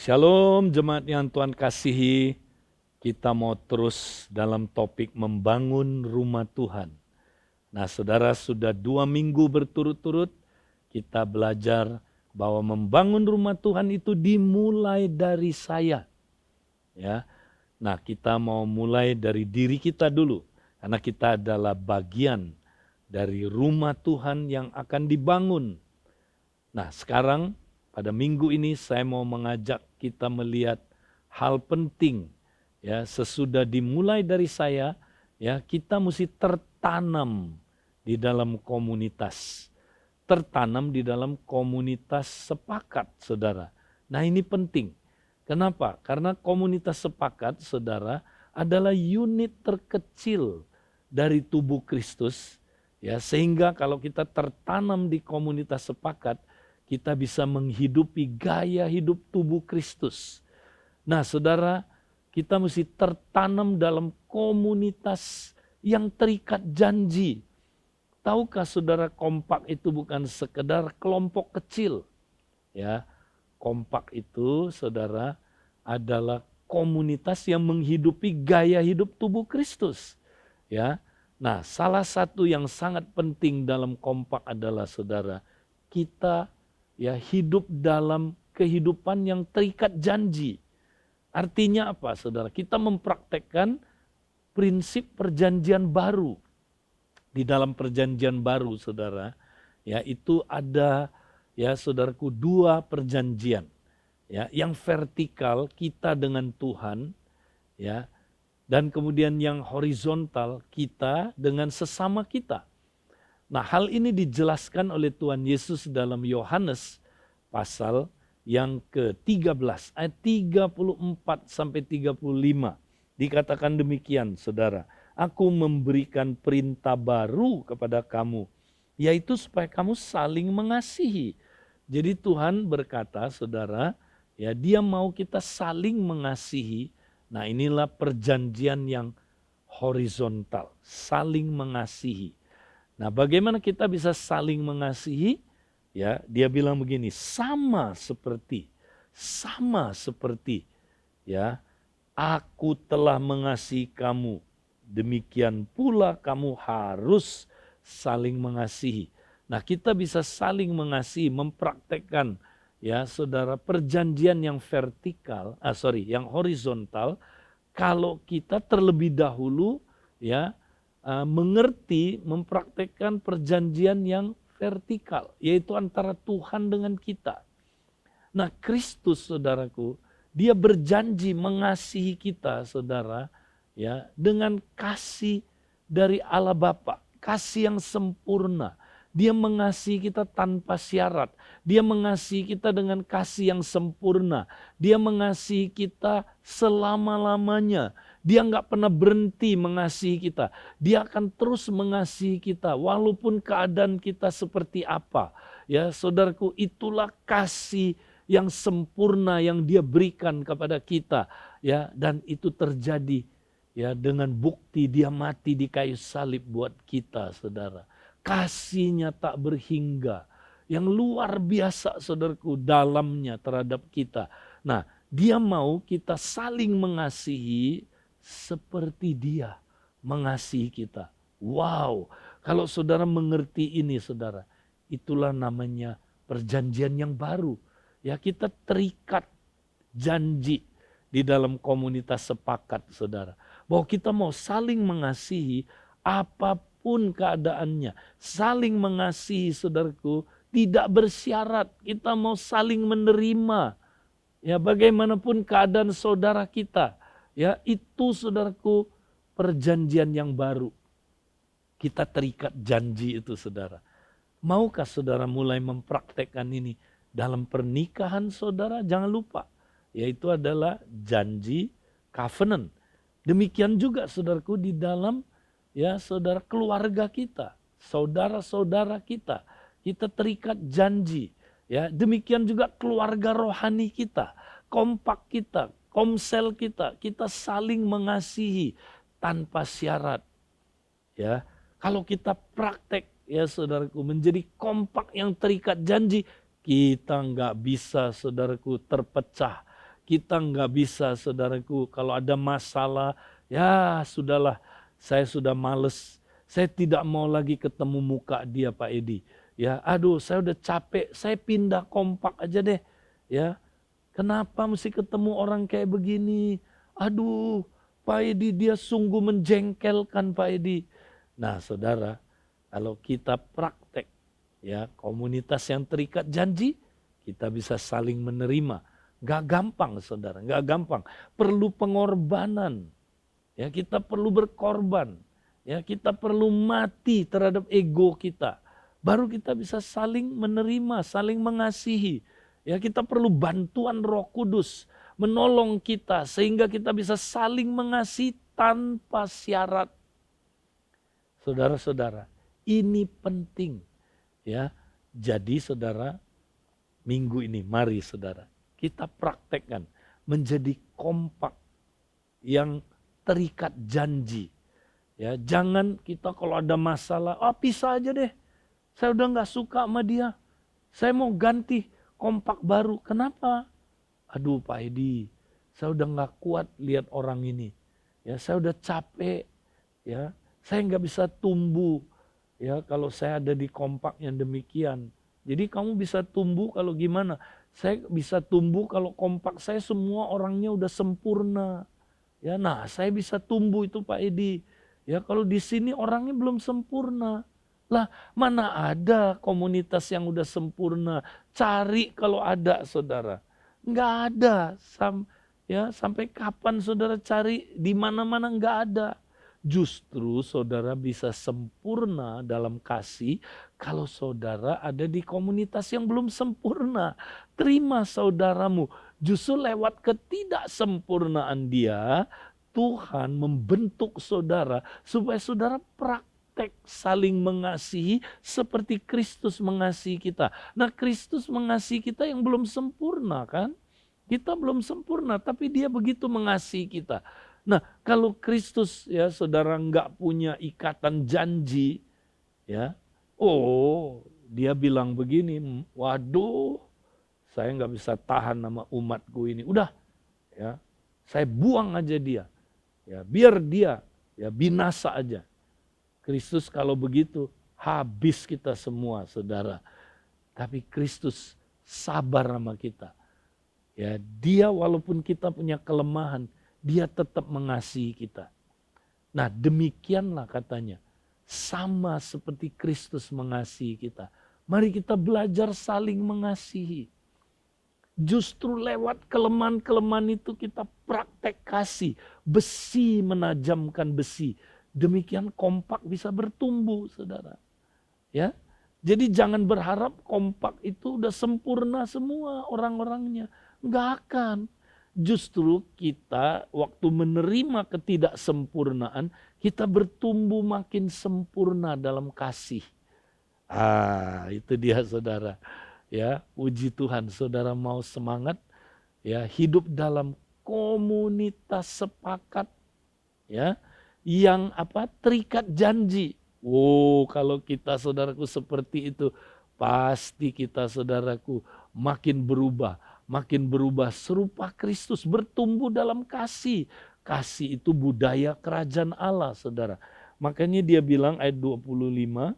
Shalom jemaat yang Tuhan kasihi, kita mau terus dalam topik membangun rumah Tuhan. Nah saudara, sudah 2 minggu berturut-turut kita belajar bahwa membangun rumah Tuhan itu dimulai dari saya. Ya, nah kita mau mulai dari diri kita dulu, karena kita adalah bagian dari rumah Tuhan yang akan dibangun. Nah sekarang pada minggu ini saya mau mengajak kita melihat hal penting. Ya, sesudah dimulai dari saya, ya kita mesti tertanam di dalam komunitas. Tertanam di dalam komunitas sepakat, saudara. Nah ini penting. Kenapa? Karena komunitas sepakat, saudara, adalah unit terkecil dari tubuh Kristus. Ya, sehingga kalau kita tertanam di komunitas sepakat, kita bisa menghidupi gaya hidup tubuh Kristus. Nah saudara, kita mesti tertanam dalam komunitas yang terikat janji. Tahukah saudara, kompak itu bukan sekedar kelompok kecil. Ya, kompak itu saudara adalah komunitas yang menghidupi gaya hidup tubuh Kristus. Ya. Nah, salah satu yang sangat penting dalam kompak adalah saudara, kita ya hidup dalam kehidupan yang terikat janji. Artinya apa, saudara? Kita mempraktekkan prinsip perjanjian baru. Di dalam perjanjian baru, saudara, ya itu ada ya saudaraku 2 perjanjian. Ya, yang vertikal kita dengan Tuhan, ya, dan kemudian yang horizontal kita dengan sesama kita. Nah, hal ini dijelaskan oleh Tuhan Yesus dalam Yohanes pasal yang ke-13 ayat 34 sampai 35. Dikatakan demikian, saudara. Aku memberikan perintah baru kepada kamu, yaitu supaya kamu saling mengasihi. Jadi Tuhan berkata, saudara, ya Dia mau kita saling mengasihi. Nah, inilah perjanjian yang horizontal, saling mengasihi. Nah, bagaimana kita bisa saling mengasihi? Ya, Dia bilang begini, sama seperti ya, aku telah mengasihi kamu, demikian pula kamu harus saling mengasihi. Nah, kita bisa saling mengasihi, mempraktekkan ya saudara perjanjian yang yang horizontal, kalau kita terlebih dahulu ya mengerti, mempraktekkan perjanjian yang vertikal, yaitu antara Tuhan dengan kita. Nah, Kristus, saudaraku, Dia berjanji mengasihi kita, saudara, ya, dengan kasih dari Allah Bapa, kasih yang sempurna. Dia mengasihi kita tanpa syarat. Dia mengasihi kita dengan kasih yang sempurna. Dia mengasihi kita selama-lamanya. Dia nggak pernah berhenti mengasihi kita. Dia akan terus mengasihi kita walaupun keadaan kita seperti apa. Ya, saudaraku, itulah kasih yang sempurna yang Dia berikan kepada kita. Ya, dan itu terjadi ya dengan bukti Dia mati di kayu salib buat kita, saudara. Kasih-Nya tak berhingga, yang luar biasa, saudaraku, dalamnya terhadap kita. Nah, Dia mau kita saling mengasihi seperti Dia mengasihi kita. Wow, kalau saudara mengerti ini, saudara, itulah namanya perjanjian yang baru. Ya, kita terikat janji di dalam komunitas sepakat, saudara, bahwa kita mau saling mengasihi apapun keadaannya. Saling mengasihi, saudaraku, tidak bersyarat. Kita mau saling menerima. Ya, bagaimanapun keadaan saudara kita. Ya, itu, saudaraku, perjanjian yang baru. Kita terikat janji itu, saudara. Maukah saudara mulai mempraktekkan ini dalam pernikahan saudara? Jangan lupa, yaitu adalah janji covenant. Demikian juga, saudaraku, di dalam ya saudara keluarga kita, saudara-saudara kita, kita terikat janji. Ya, demikian juga keluarga rohani kita, kompak kita, komsel kita, kita saling mengasihi tanpa syarat. Ya, kalau kita praktek ya saudaraku menjadi kompak yang terikat janji, kita nggak bisa, saudaraku, terpecah. Kita nggak bisa saudaraku, kalau ada masalah, ya sudahlah, saya sudah males. Saya tidak mau lagi ketemu muka dia Pak Edi. Ya, aduh saya udah capek, saya pindah kompak aja deh. Ya, kenapa mesti ketemu orang kayak begini? Aduh, Pak Edi dia sungguh menjengkelkan Pak Edi. Nah saudara, kalau kita praktek ya komunitas yang terikat janji, kita bisa saling menerima. Gak gampang saudara, gak gampang. Perlu pengorbanan. Ya, kita perlu berkorban. Ya, kita perlu mati terhadap ego kita. Baru kita bisa saling menerima, saling mengasihi. Ya, kita perlu bantuan Roh Kudus menolong kita sehingga kita bisa saling mengasihi tanpa syarat. Saudara-saudara, ini penting. Ya, jadi saudara, minggu ini mari saudara, kita praktekkan menjadi kompak yang terikat janji. Ya, jangan kita kalau ada masalah, pisah aja deh. Saya udah gak suka sama dia. Saya mau ganti kompak baru. Kenapa? Aduh Pak Edi, saya udah gak kuat lihat orang ini. Ya, saya udah capek. Ya, saya gak bisa tumbuh. Ya, kalau saya ada di kompak yang demikian. Jadi kamu bisa tumbuh kalau gimana? Saya bisa tumbuh kalau kompak saya semua orangnya udah sempurna. Ya, nah saya bisa tumbuh itu Pak Edi. Ya, kalau di sini orangnya belum sempurna. Lah, mana ada komunitas yang udah sempurna? Cari kalau ada, saudara. Enggak ada. Sampai kapan saudara cari di mana-mana enggak ada. Justru saudara bisa sempurna dalam kasih kalau saudara ada di komunitas yang belum sempurna. Terima saudaramu. Justru lewat ketidaksempurnaan dia, Tuhan membentuk saudara supaya saudara praktek saling mengasihi seperti Kristus mengasihi kita. Nah, Kristus mengasihi kita yang belum sempurna kan? Kita belum sempurna tapi dia begitu mengasihi kita. Nah, kalau Kristus ya saudara nggak punya ikatan janji ya. Dia bilang begini, waduh, saya nggak bisa tahan sama umatku ini. Udah ya, saya buang aja dia. Ya, biar dia ya binasa aja. Kristus kalau begitu habis kita semua saudara. Tapi Kristus sabar sama kita. Ya, dia walaupun kita punya kelemahan, dia tetap mengasihi kita. Nah, demikianlah katanya. Sama seperti Kristus mengasihi kita. Mari kita belajar saling mengasihi. Justru lewat kelemahan-kelemahan itu kita praktek kasih. Besi menajamkan besi. Demikian kompak bisa bertumbuh, saudara. Ya, jadi jangan berharap kompak itu udah sempurna semua orang-orangnya. Enggak akan. Justru kita waktu menerima ketidaksempurnaan, kita bertumbuh makin sempurna dalam kasih. Itu dia saudara. Ya, puji Tuhan, saudara mau semangat ya hidup dalam komunitas sepakat ya yang terikat janji. Kalau kita saudaraku seperti itu, pasti kita saudaraku makin berubah serupa Kristus, bertumbuh dalam kasih. Kasih itu budaya kerajaan Allah, saudara. Makanya dia bilang ayat 25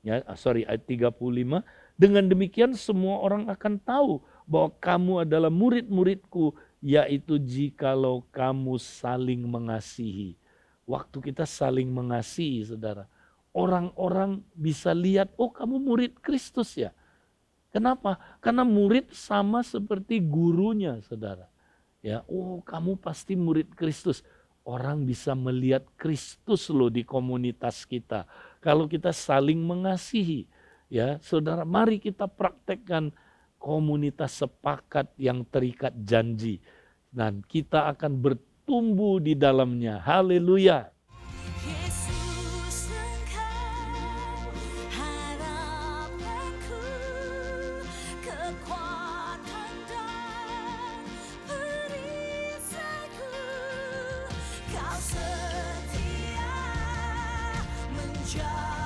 ayat 35, dengan demikian semua orang akan tahu bahwa kamu adalah murid-muridku, yaitu jikalau kamu saling mengasihi. Waktu kita saling mengasihi, saudara, orang-orang bisa lihat, kamu murid Kristus ya. Kenapa? Karena murid sama seperti gurunya, saudara. Ya, kamu pasti murid Kristus. Orang bisa melihat Kristus loh di komunitas kita. Kalau kita saling mengasihi, ya, saudara, mari kita praktekkan komunitas sepakat yang terikat janji. Dan kita akan bertumbuh di dalamnya. Haleluya. Kau setia menjadi